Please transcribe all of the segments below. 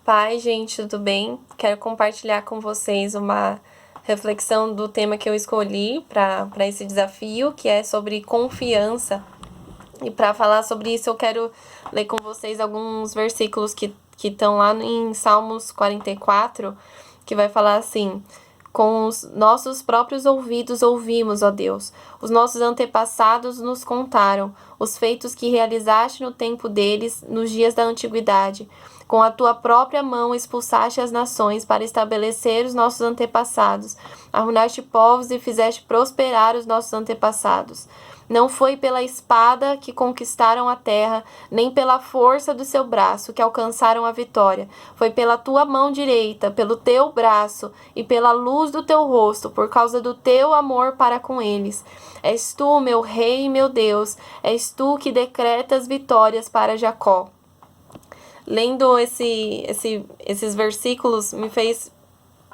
Pai, gente, tudo bem? Quero compartilhar com vocês uma reflexão do tema que eu escolhi para esse desafio, que é sobre confiança. E para falar sobre isso, eu quero ler com vocês alguns versículos que estão lá em Salmos 44, que vai falar assim: com os nossos próprios ouvidos ouvimos, ó Deus. Os nossos antepassados nos contaram os feitos que realizaste no tempo deles, nos dias da antiguidade. Com a tua própria mão expulsaste as nações para estabelecer os nossos antepassados. Arruinaste povos e fizeste prosperar os nossos antepassados. Não foi pela espada que conquistaram a terra, nem pela força do seu braço que alcançaram a vitória. Foi pela tua mão direita, pelo teu braço e pela luz do teu rosto, por causa do teu amor para com eles. És tu, meu rei e meu Deus, és tu que decretas vitórias para Jacó. Lendo esses versículos me fez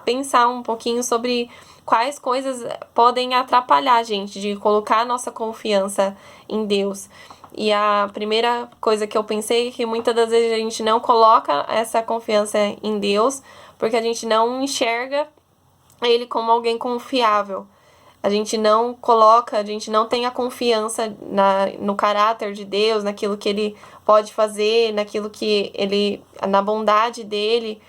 pensar um pouquinho sobre quais coisas podem atrapalhar a gente de colocar a nossa confiança em Deus. E a primeira coisa que eu pensei é que muitas das vezes a gente não coloca essa confiança em Deus porque a gente não enxerga Ele como alguém confiável. A gente não coloca, a gente não tem a confiança no caráter de Deus, naquilo que Ele pode fazer, naquilo que Ele, na bondade dEle.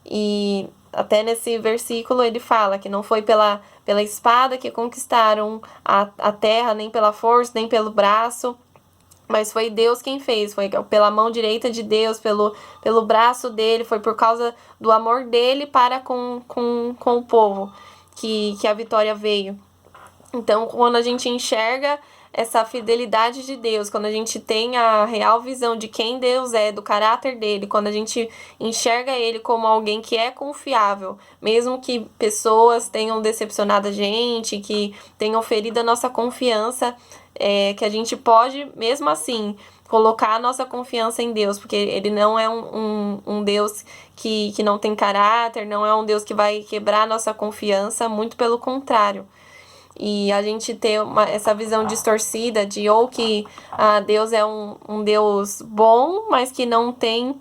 E até nesse versículo ele fala que não foi pela espada que conquistaram a terra, nem pela força, nem pelo braço, mas foi Deus quem fez, foi pela mão direita de Deus, pelo braço dele, foi por causa do amor dele para com o povo que a vitória veio. Então, quando a gente enxerga essa fidelidade de Deus, quando a gente tem a real visão de quem Deus é, do caráter dele, quando a gente enxerga ele como alguém que é confiável, mesmo que pessoas tenham decepcionado a gente, que tenham ferido a nossa confiança, que a gente pode, mesmo assim, colocar a nossa confiança em Deus, porque ele não é um Deus que não tem caráter, não é um Deus que vai quebrar a nossa confiança, muito pelo contrário. E a gente ter essa visão distorcida de ou que Deus é um Deus bom, mas que não tem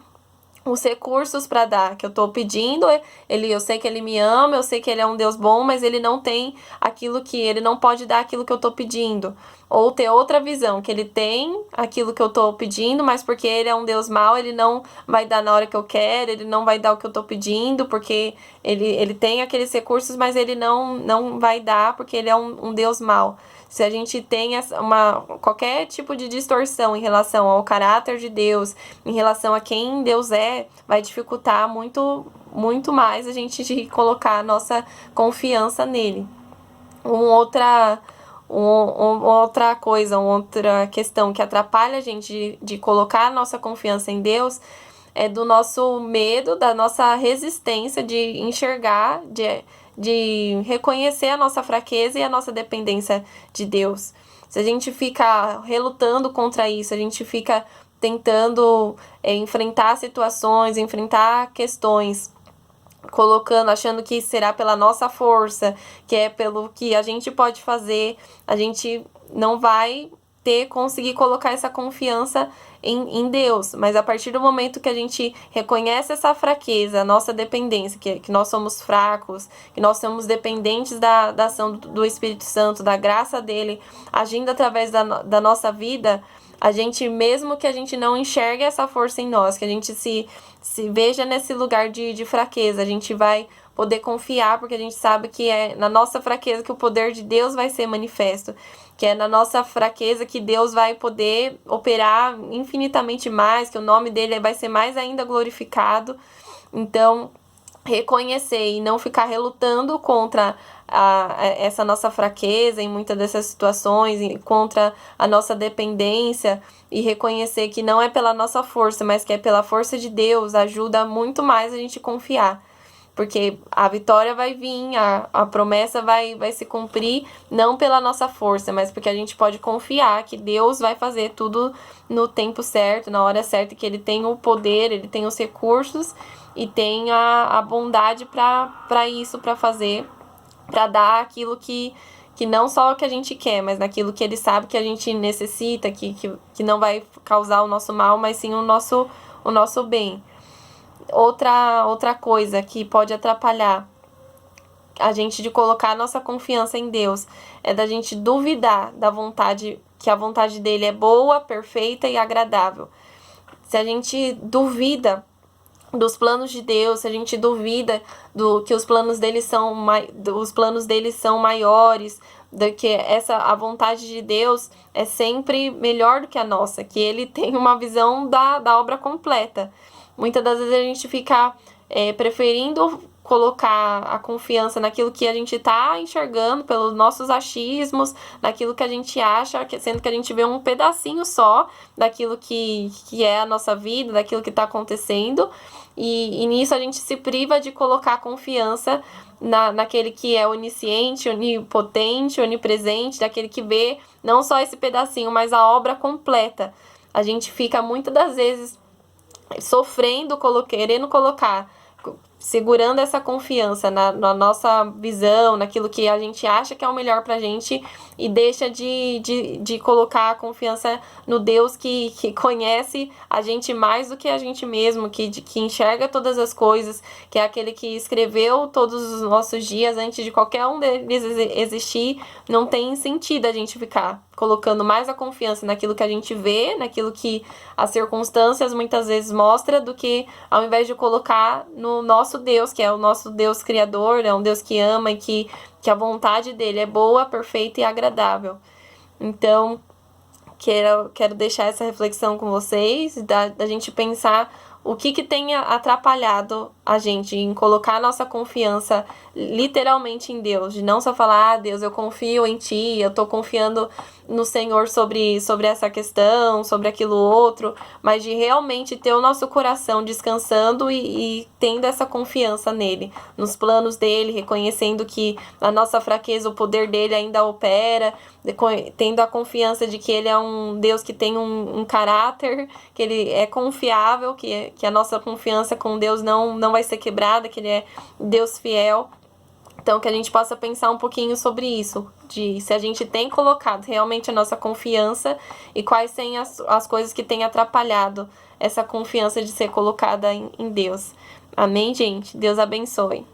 os recursos para dar, que eu tô pedindo, eu sei que ele me ama, eu sei que ele é um Deus bom, mas ele não tem aquilo que ele não pode dar aquilo que eu tô pedindo. Ou ter outra visão, que ele tem aquilo que eu tô pedindo, mas porque ele é um Deus mau, ele não vai dar na hora que eu quero, ele não vai dar o que eu tô pedindo, porque ele tem aqueles recursos, mas ele não vai dar porque ele é um Deus mau. Se a gente tem qualquer tipo de distorção em relação ao caráter de Deus, em relação a quem Deus é, vai dificultar muito, muito mais a gente de colocar a nossa confiança nele. Outra questão que atrapalha a gente de colocar a nossa confiança em Deus é do nosso medo, da nossa resistência de enxergar, de reconhecer a nossa fraqueza e a nossa dependência de Deus. Se a gente fica relutando contra isso, a gente fica tentando enfrentar situações, enfrentar questões, achando que será pela nossa força, que é pelo que a gente pode fazer, a gente não vai conseguir colocar essa confiança em Deus. Mas a partir do momento que a gente reconhece essa fraqueza, a nossa dependência, que nós somos fracos, que nós somos dependentes da ação do Espírito Santo, da graça dele, agindo através da nossa vida, a gente, mesmo que a gente não enxergue essa força em nós, que a gente se veja nesse lugar de fraqueza, a gente vai poder confiar, porque a gente sabe que é na nossa fraqueza que o poder de Deus vai ser manifesto, que é na nossa fraqueza que Deus vai poder operar infinitamente mais, que o nome dele vai ser mais ainda glorificado. Então, reconhecer e não ficar relutando contra essa nossa fraqueza em muitas dessas situações, contra a nossa dependência, e reconhecer que não é pela nossa força, mas que é pela força de Deus, ajuda muito mais a gente confiar. Porque a vitória vai vir, a promessa vai se cumprir, não pela nossa força, mas porque a gente pode confiar que Deus vai fazer tudo no tempo certo, na hora certa, que Ele tem o poder, Ele tem os recursos e tem a bondade para isso, para fazer, para dar aquilo que não só o que a gente quer, mas naquilo que Ele sabe que a gente necessita, que não vai causar o nosso mal, mas sim o nosso bem. Outra coisa que pode atrapalhar a gente de colocar a nossa confiança em Deus é da gente duvidar da vontade, que a vontade dele é boa, perfeita e agradável. Se a gente duvida dos planos de Deus, se a gente duvida do que os planos dele são maiores, do que a vontade de Deus é sempre melhor do que a nossa, que ele tem uma visão da obra completa. Muitas das vezes a gente fica preferindo colocar a confiança naquilo que a gente está enxergando pelos nossos achismos, naquilo que a gente acha, sendo que a gente vê um pedacinho só daquilo que é a nossa vida, daquilo que está acontecendo, e nisso a gente se priva de colocar a confiança naquele que é onisciente, onipotente, onipresente, daquele que vê não só esse pedacinho, mas a obra completa. A gente fica muitas das vezes sofrendo, querendo colocar, segurando essa confiança na nossa visão, naquilo que a gente acha que é o melhor pra gente, e deixa de colocar a confiança no Deus que conhece a gente mais do que a gente mesmo, que enxerga todas as coisas, que é aquele que escreveu todos os nossos dias antes de qualquer um deles existir. Não tem sentido a gente ficar colocando mais a confiança naquilo que a gente vê, naquilo que as circunstâncias muitas vezes mostram, do que ao invés de colocar no nosso Deus, que é o nosso Deus criador, é um Deus que ama e que a vontade dele é boa, perfeita e agradável. Então, quero deixar essa reflexão com vocês, da gente pensar o que tem atrapalhado a gente em colocar a nossa confiança literalmente em Deus, de não só falar, Deus, eu confio em Ti, eu tô confiando no Senhor sobre essa questão, sobre aquilo outro, mas de realmente ter o nosso coração descansando e tendo essa confiança nele, nos planos dele, reconhecendo que na nossa fraqueza o poder dele ainda opera, tendo a confiança de que ele é um Deus que tem um caráter, que ele é confiável, que a nossa confiança com Deus não vai ser quebrada, que ele é Deus fiel. Então, que a gente possa pensar um pouquinho sobre isso, de se a gente tem colocado realmente a nossa confiança e quais são as coisas que têm atrapalhado essa confiança de ser colocada em Deus. Amém, gente? Deus abençoe.